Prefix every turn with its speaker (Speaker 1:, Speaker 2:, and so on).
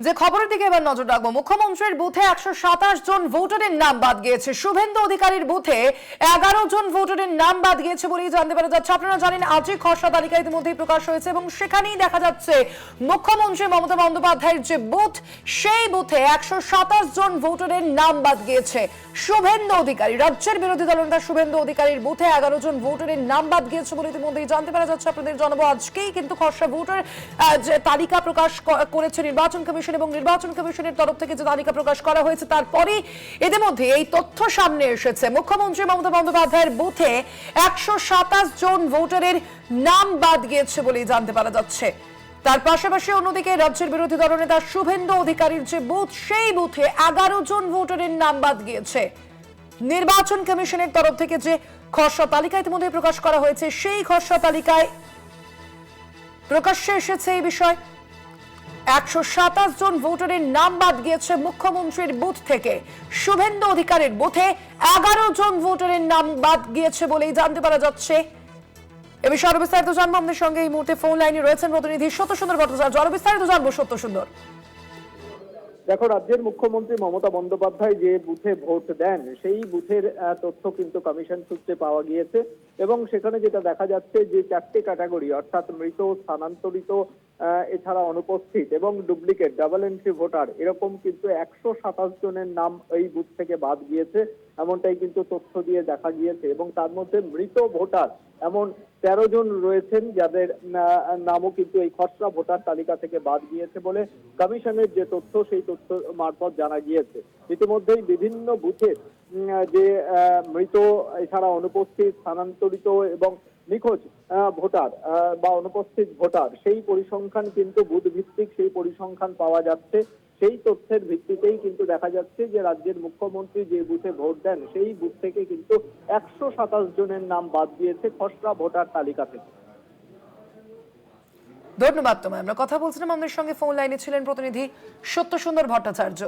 Speaker 1: যে খবরের দিকে এবার নজর রাখবো, মুখ্যমন্ত্রীর বুথে 127 জন ভোটারের নাম বাদ গিয়েছে। শুভেন্দু অধিকারীর বুথে 11 জন ভোটারের নাম বাদ গিয়েছে বলেই জানতে পারা যাচ্ছে। আপনারা জানেন আজই খসড়া তালিকা ইতিমধ্যেই প্রকাশ হয়েছে এবং সেখানেই দেখা যাচ্ছে মুখ্যমন্ত্রী মমতা বন্দ্যোপাধ্যায়ের যে বুথ, সেই বুথে 127 জন ভোটারের নাম বাদ গিয়েছে। শুভেন্দু অধিকারী, রাজ্যের বিরোধী দলনেতা শুভেন্দু অধিকারীর বুথে 11 জন ভোটারের নাম বাদ গিয়েছে বলে ইতিমধ্যেই জানতে পারা যাচ্ছে। আপনাদের জানাবো আজকেই কিন্তু খসড়া ভোটার তালিকা প্রকাশ করেছে নির্বাচন কমিশন এবং নির্বাচন কমিশনের তরফ থেকে যে তালিকা প্রকাশ করা হয়েছে তারপরে ইতিমধ্যে এই তথ্য সামনে এসেছে। মুখ্যমন্ত্রী মমতা বন্দ্যোপাধ্যায়ের বুথে 127 জন ভোটারের নাম বাদ গিয়েছে বলে জানতে পারা যাচ্ছে। তার পাশাপাশি অন্যদিকে রাজ্যের বিরোধী দলনেতা শুভেন্দু অধিকারীর যে বুথ, সেই বুথে 11 জন ভোটারের নাম বাদ গিয়েছে। নির্বাচন কমিশনের তরফ থেকে যে খসড়া তালিকা ইতিমধ্যে প্রকাশ করা হয়েছে, সেই খসড়া তালিকায় প্রকাশ্যে এসেছে এই বিষয়। 127 জন ভোটারের নাম বাদ গিয়েছে মুখ্যমন্ত্রীর বুথ থেকে। শুভেন্দু অধিকারীর বুথে 11 জন ভোটারের নাম বাদ গিয়েছে বলেই জানতে পারা যাচ্ছে। এ বিষয়ে আরো বিস্তারিত জানবো। আমাদের সঙ্গে এই মুহূর্তে ফোন লাইনে রয়েছেন প্রতিনিধি সত্যসুন্দর ভট্টাচার্য। আরো বিস্তারিত জানবো সত্যসুন্দর।
Speaker 2: দেখো, রাজ্যের মুখ্যমন্ত্রী মমতা বন্দ্যোপাধ্যায় যে বুথে ভোট দেন সেই বুথের তথ্য কিন্তু কমিশন সূত্রে পাওয়া গিয়েছে এবং সেখানে যেটা দেখা যাচ্ছে যে 4টে ক্যাটাগরি অর্থাৎ মৃত, স্থানান্তরিত, এছাড়া অনুপস্থিত এবং ডুপ্লিকেট ডাবল এন্ট্রি ভোটার, এরকম কিন্তু 127 জনের নাম এই বুথ থেকে বাদ গিয়েছে, এমনটাই কিন্তু তথ্য দিয়ে দেখা গিয়েছে। এবং তার মধ্যে মৃত ভোটার এমন 13 জন রয়েছেন যাদের নামও কিন্তু এই খসড়া ভোটার তালিকা থেকে বাদ গিয়েছে বলে কমিশনের যে তথ্য, সেই তথ্য মারফত জানা গিয়েছে। ইতিমধ্যেই বিভিন্ন বুথে যে মৃত, এছাড়া অনুপস্থিত, স্থানান্তরিত এবং নিখোঁজ ভোটার বা অনুপস্থিত ভোটার, সেই পরিসংখ্যান কিন্তু বুথ ভিত্তিক সেই পরিসংখ্যান পাওয়া যাচ্ছে। সেই তথ্যের ভিত্তিতেই কিন্তু দেখা যাচ্ছে যে রাজ্যের মুখ্যমন্ত্রী যে বুথে ভোট দেন সেই বুথ থেকে কিন্তু 127 জনের নাম বাদ দিয়েছে খসড়া ভোটার তালিকা থেকে।
Speaker 1: ধন্যবাদ তোমায়। আমরা কথা বলছিলাম, আমাদের সঙ্গে ফোন লাইনে ছিলেন প্রতিনিধি সত্যসুন্দর ভট্টাচার্য।